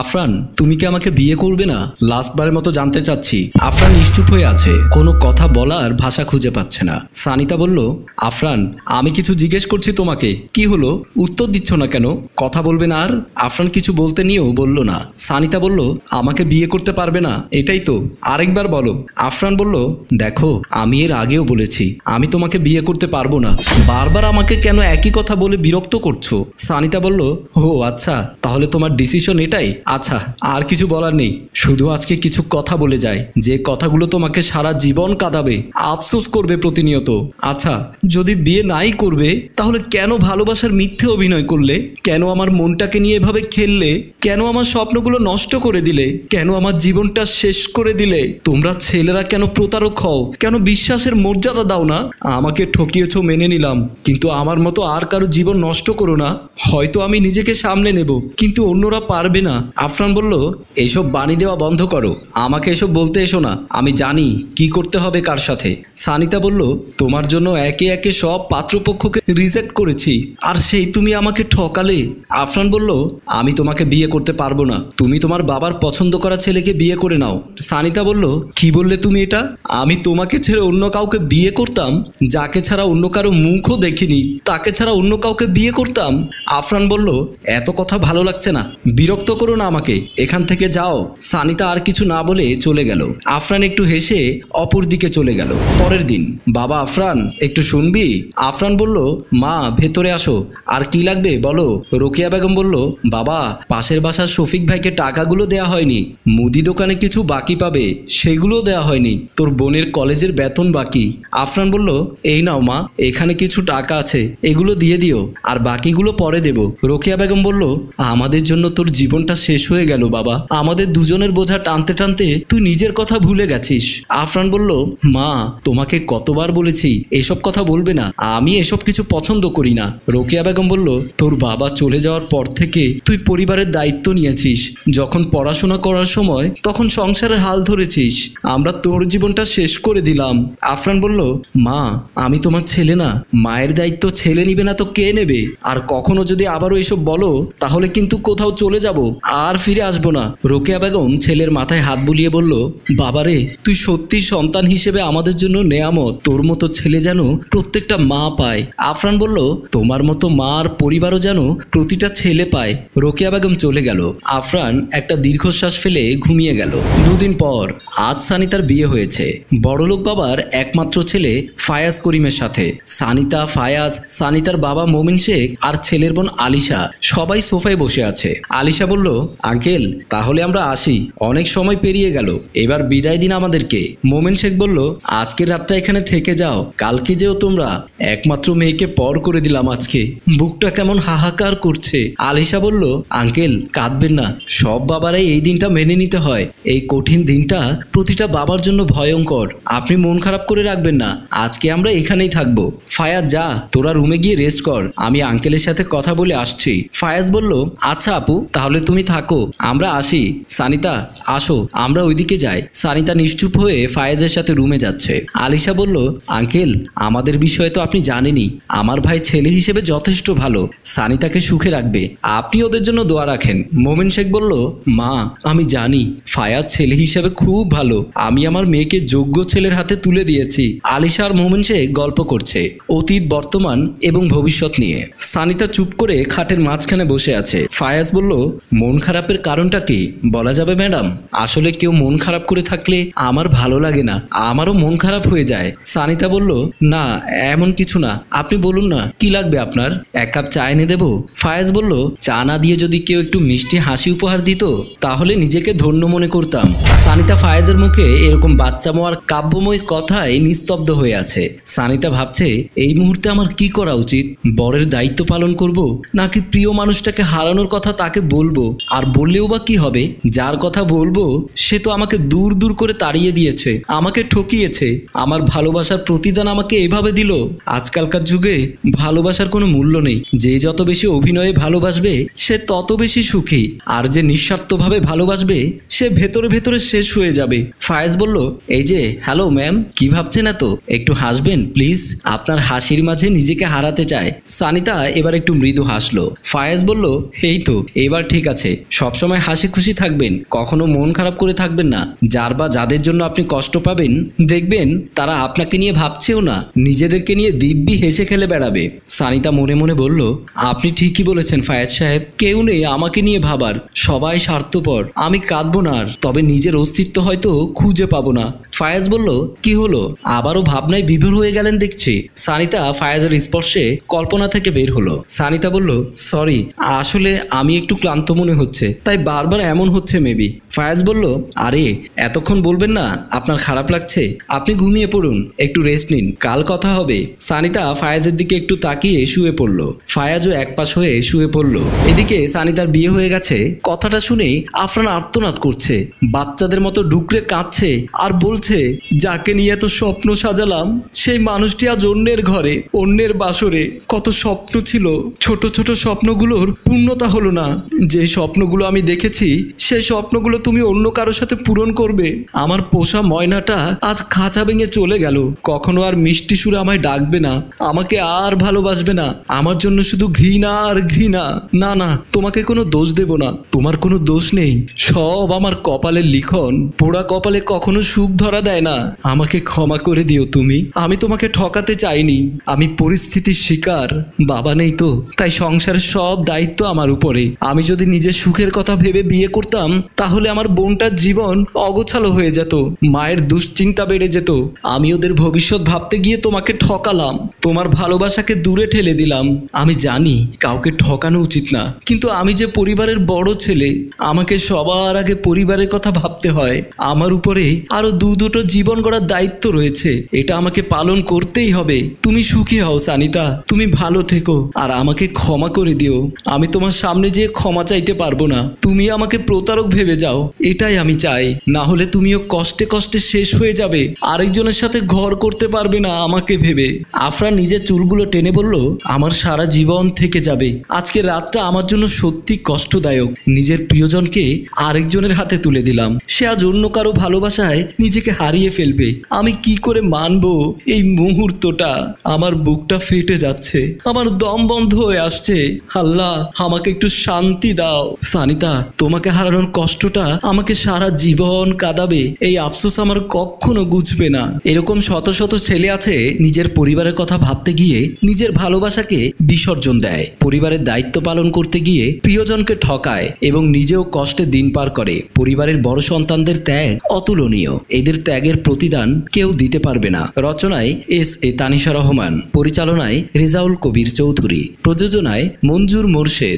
আফরান, তুমি কি আমাকে বিয়ে করবে না? লাস্টবারের মতো জানতে চাচ্ছি। আফরান নিশ্চুপ হয়ে আছে, কোনো কথা বলার ভাষা খুঁজে পাচ্ছে না। সানিতা বলল, আফরান, আমি কিছু জিজ্ঞেস করছি তোমাকে। কি হলো, উত্তর দিচ্ছ না কেন? কথা বলবে না আর? আফরান কিছু বলতে নিয়েও বলল না। সানিতা বলল, আমাকে বিয়ে করতে পারবে না, এটাই তো, আরেকবার বলো। আফরান বলল, দেখো, আমি এর আগেও বলেছি আমি তোমাকে বিয়ে করতে পারবো না। বারবার আমাকে কেন একই কথা বলে বিরক্ত করছো? সানিতা বলল, ও আচ্ছা, তাহলে তোমার ডিসিশন এটাই? আচ্ছা, আর কিছু বলার নেই, শুধু আজকে কিছু কথা বলে যায়, যে কথাগুলো তোমাকে সারা জীবন কাঁদাবে, আফসোস করবে প্রতিনিয়ত। আচ্ছা, যদি বিয়ে নাই করবে, তাহলে কেন ভালোবাসার মিথ্যে অভিনয় করলে? কেন আমার মনটাকে নিয়ে এভাবে খেললে? কেন আমার স্বপ্নগুলো নষ্ট করে দিলে? কেন আমার জীবনটা শেষ করে দিলে? তোমরা ছেলেরা কেন প্রতারক হও? কেন বিশ্বাসের মর্যাদা দাও না? আমাকে ঠকিয়েছো মেনে নিলাম, কিন্তু আমার মতো আর কারো জীবন নষ্ট করো না। হয়তো আমি নিজেকে সামলে নেব, কিন্তু অন্যরা পারবে না। আফরান বলল, এইসব বাণী দেওয়া বন্ধ করো, আমাকে এসব বলতে এসো না, আমি জানি কি করতে হবে কার সাথে। সানিতা বলল, তোমার জন্য একে একে সব পাত্রপক্ষকে রিজেক্ট করেছি, আর সেই তুমি আমাকে ঠকালে। আফরান বলল, আমি তোমাকে বিয়ে করতে পারবো না, তুমি তোমার বাবার পছন্দ করা ছেলেকে বিয়ে করে নাও। সানিতা বলল, কি বললে তুমি এটা? আমি তোমাকে ছেড়ে অন্য কাউকে বিয়ে করতাম? যাকে ছাড়া অন্য কারো মুখও দেখিনি, তাকে ছাড়া অন্য কাউকে বিয়ে করতাম? আফরান বলল, এত কথা ভালো লাগছে না, বিরক্ত করো না আমাকে, এখান থেকে যাও। সানিতা আর কিছু না বলে চলে গেল। আফরান একটু হেসে অপর দিকে চলে গেল। পরের দিন, বাবা আফরান, একটু শুনবি? আফরান বলল, মা ভেতরে আসো। আর কি লাগবে বলো। রোকেয়া বেগম বলল, বাবা, পাশের বাসার শফিক ভাইকে টাকাগুলো দেয়া হয়নি, মুদি দোকানে কিছু বাকি পাবে, সেগুলো দেয়া হয়নি, তোর বোনের কলেজের বেতন বাকি। আফরান বলল, এই নাও মা, এখানে কিছু টাকা আছে, এগুলো দিয়ে দিও, আর বাকিগুলো পরে দেব। রোকেয়া বেগম বলল, আমাদের জন্য তোর জীবনটা শেষ হয়ে গেল বাবা, আমাদের দুজনের বোঝা টানতে টানতে তুই নিজের কথা ভুলে গেছিস। আফরান বলল, মা, তোমাকে কতবার বলেছি এসব কথা বলবে না, আমি এসব কিছু পছন্দ করি না। রোকেয়া বেগম বলল, তোর বাবা চলে যাওয়ার পর থেকে তুই পরিবারের দায়িত্ব নিয়েছিস, যখন পড়াশোনা করার সময় তখন সংসারের হাল ধরেছিস, আমরা তোর জীবনটা শেষ করে দিলাম। আফরান বলল, মা, আমি তোমার ছেলে না, মায়ের দায়িত্ব ছেলে নিবে না তো কে নেবে? আর কখনো যদি আবারও এসব বলো, তাহলে কিন্তু কোথাও চলে যাব, আর ফিরে আসবো না। রোকেয়া বেগম ছেলের মাথায় হাত বুলিয়ে বলল, বাবারে, তুই সত্যি সন্তান হিসেবে আমাদের জন্য নেয়ামত, তোর মতো ছেলে যেন প্রত্যেকটা মা পায়। আফরান বলল, তোমার মতো মা আর পরিবারও যেন প্রতিটা ছেলে পায়। রোকেয়া বেগম চলে গেল। আফরান একটা দীর্ঘশ্বাস ফেলে ঘুমিয়ে গেল। দুদিন পর, আজ সানিতার বিয়ে হয়েছে বড়লোক বাবার একমাত্র ছেলে ফায়াজ করিমের সাথে। সানিতা, ফায়াজ, সানিতার বাবা মোমিন শেখ আর ছেলের বোন আলিশা সবাই সোফায় বসে আছে। আলিশা বলল, আঙ্কেল, তাহলে আমরা আসি, অনেক সময় পেরিয়ে গেল, এবার বিদায় দিন আমাদেরকে। মোমিন শেখ বলল, আজকের রাতটা এখানে থেকে যাও, কালকে যেও তোমরা। একমাত্র মেয়েকে পর করে দিলাম আজকে, বুকটা কেমন হাহাকার করছে। আলিশা বলল, আঙ্কেল, কাঁদবেন না, সব বাবারাই এই দিনটা মেনে নিতে হয়, এই কঠিন দিনটা প্রতিটা বাবার জন্য ভয়ঙ্কর, আপনি মন খারাপ করে রাখবেন না, আজকে আমরা এখানেই থাকবো। ফায়াজ, যা, তোরা রুমে গিয়ে রেস্ট কর, আমি আঙ্কেলের সাথে কথা বলে আসছি। ফায়াজ বলল, আচ্ছা আপু, তাহলে তুমি থাকো, আমরা আসি। সানিতা, আসো, আমরা ওইদিকে যাই। সানিতা নিশ্চুপ হয়ে ফায়াজের সাথে রুমে যাচ্ছে। আলিশা বলল, আঙ্কেল, আমাদের বিষয়ে তো আপনি জানেনই, আমার ভাই ছেলে হিসেবে যথেষ্ট ভালো, সানিতাকে সুখে রাখবে, আপনি ওদের জন্য দোয়া রাখেন। মোমিন শেখ বলল, মা, আমি জানি ফায়াজ ছেলে হিসেবে খুব ভালো, আমি আমার মেয়েকে যোগ্য ছেলের হাতে তুলে দিয়েছি। আলিশা আর মোমিন শেখ গল্প করছে অতীত, বর্তমান এবং ভবিষ্যৎ নিয়ে। সানিতা চুপ করে খাটের মাঝখানে বসে আছে। ফায়াজ বলল, মন খারাপের কারণটা কি বলা যাবে ম্যাডাম? আসলে কেউ মন খারাপ করে থাকলে আমার ভালো লাগে না, আমারও মন খারাপ হয়ে যায়। সানিতা বলল, না, এমন কিছু না, আপনি বলুন না, কি লাগবে আপনার? এক কাপ চা এনে দেবো? ফায়াজ বলল, চা না দিয়ে যদি কেউ একটু মিষ্টি হাসি উপহার দিত, তাহলে নিজেকে ধন্য মনে করতাম। সানিতা ফায়াজের মুখে এরকম বাচ্চামো আর কাব্যময় কথায় নিস্তব্ধ হয়ে আছে। সানিতা ভাবছে, এই মুহূর্তে আমার কি করা উচিত? বরের দায়িত্ব পালন করব, নাকি প্রিয় মানুষটাকে হারানোর কথা তাকে বলবো? আর বললেও বা কি হবে? যার কথা বলবো সে তো আমাকে দূর দূর করে তাড়িয়ে দিয়েছে, আমাকে ঠকিয়েছে, আমার ভালোবাসার প্রতিদান আমাকে এভাবে দিল। আজকালকার যুগে ভালোবাসার কোনো মূল্য নেই, যে যত বেশি অভিনয়ে ভালোবাসবে সে তত বেশি সুখী, আর যে নিঃস্বার্থভাবে ভালোবাসবে সে ভেতরে ভেতরে শেষ হয়ে যাবে। ফায়াজ বলল, এই যে, হ্যালো ম্যাম, কি ভাবছেন এত? একটু হাসবেন প্লিজ, আপনার হাসির মাঝে নিজেকে হারাতে চায়। সানিতা এবার একটু মৃদু হাসলো। ফায়াজ বলল, এই তো, এবার ঠিক আছে, সবসময় হাসি খুশি থাকবেন, কখনো মন খারাপ করে থাকবেন না। যার বা যাদের জন্য আপনি কষ্ট পাবেন দেখবেন তারা আপনাকে নিয়ে ভাবছেও না, নিজেদেরকে নিয়ে দিব্যি হেসে খেলে বেড়াবে। সানিতা মনে মনে বলল, আপনি ঠিকই বলেছেন ফায়াজ সাহেব, কেউ নেই আমাকে নিয়ে ভাবার, সবাই স্বার্থপর। আমি কাঁদবো না আর, তবে নিজের অস্তিত্ব হয়তো খুঁজে পাবো না। ফায়াজ বলল, কি হলো, আবারও ভাবনায় বিভোর হয়ে গেলেন দেখছি। সানিতা ফায়াজের স্পর্শে কল্পনা থেকে বের হলো। সানিতা বলল, সরি, আসলে আমি একটু ক্লান্ত মনে হচ্ছে, তাই বারবার এমন হচ্ছে মেবি। ফায়াজ বলল, আরে এতক্ষণ বলবেন না আপনার খারাপ লাগছে, আপনি ঘুমিয়ে পড়ুন, একটু রেস্ট নিন, কাল কথা হবে। সানিতা ফায়াজের দিকে একটু তাকিয়ে শুয়ে পড়ল। ফায়াজও একপাশ হয়ে শুয়ে পড়ল। এদিকে সানিতার বিয়ে হয়ে গেছে কথাটা শুনেই আফরান আর্তনাদ করছে, বাচ্চাদের মতো ডুকরে কাঁদছে আর বলছে, যাকে নিয়ে এত স্বপ্ন সাজালাম সেই মানুষটি আজ অন্যের ঘরে, অন্যের বাসরে। কত স্বপ্ন ছিল, ছোট ছোট স্বপ্নগুলোর পূর্ণতা হলো না। যে স্বপ্নগুলো আমি দেখেছি সেই স্বপ্নগুলো তুমি অন্য কারোর সাথে পূরণ করবে। আমার পোষা ময়নাটা আজ খাঁচা ভেঙে চলে গেল, কখনো আর মিষ্টি সুরে আমায় ডাকবে না, আমাকে আর ভালোবাসবে না, আমার জন্য শুধু ঘৃণা আর ঘৃণা। না না, তোমাকে কোনো দোষ দেব না, তোমার কোনো দোষ নেই, সব আমার কপালের লিখন। পোড়া কপালে কখনো সুখ ধরা দেয় না, আমাকে ক্ষমা করে দিও তুমি। আমি তোমাকে ঠকাতে চাইনি, আমি পরিস্থিতির শিকার। বাবা নেই তো, তাই সংসারের সব দায়িত্ব আমার উপরে। আমি যদি নিজের সুখের কথা ভেবে বিয়ে করতাম তাহলে আমার বোনটার জীবন অগোছালো হয়ে যেত, মায়ের দুশ্চিন্তা বেড়ে যেত। আমি ওদের ভবিষ্যৎ ভাবতে গিয়ে তোমাকে ঠকালাম, তোমার ভালোবাসাকে দূরে ঠেলে দিলাম। আমি জানি কাউকে ঠকানো উচিত না, কিন্তু আমি যে পরিবারের বড় ছেলে, আমাকে সবার আগে পরিবারের কথা ভাবতে হয়। আমার উপরে আরো দুটো জীবন গড়ার দায়িত্ব রয়েছে, এটা আমাকে পালন করতেই হবে। তুমি সুখী হও সানিতা, তুমি ভালো থেকো, আর আমাকে ক্ষমা করে দিও। আমি তোমার সামনে যেয়ে ক্ষমা চাইতে পারবো না, তুমি আমাকে প্রতারক ভেবে যাও, এটাই আমি চাই। না হলে তুমিও কষ্টে কষ্টে শেষ হয়ে যাবে, আরেকজনের সাথে ঘর করতে পারবে না আমাকে ভেবে। আফরান নিজের চুলগুলো টেনে বলল, আমার সারা জীবন থেকে যাবে। আজকের রাতটা আমার জন্য সত্যি কষ্টদায়ক। নিজের প্রিয়জনকে আরেকজনের হাতে তুলে দিলাম, সে আজ অন্য কারো ভালোবাসায় নিজেকে হারিয়ে ফেলবে। আমি কি করে মানবো এই মুহূর্তটা? আমার বুকটা ফেটে যাচ্ছে, আমার দম বন্ধ হয়ে আসছে। আল্লাহ, আমাকে একটু শান্তি দাও। সানিতা, তোমাকে হারানোর কষ্টটা আমাকে সারা জীবন কাঁদাবে, এই আফসোস আমার কখনো ঘুচবে না। এরকম শত শত ছেলে আছে নিজের পরিবারের কথা ভাবতে গিয়ে নিজের ভালোবাসাকে বিসর্জন দেয়, পরিবারের দায়িত্ব পালন করতে গিয়ে প্রিয়জনকে ঠকায় এবং নিজেও কষ্টে দিন পার করে। পরিবারের বড় সন্তানদের ত্যাগ অতুলনীয়, এদের ত্যাগের প্রতিদান কেউ দিতে পারবে না। রচনায় এস.এ. তানিশা রহমান, পরিচালনায় রেজাউল কবির চৌধুরী, প্রযোজনায় মঞ্জুর মোরশেদ।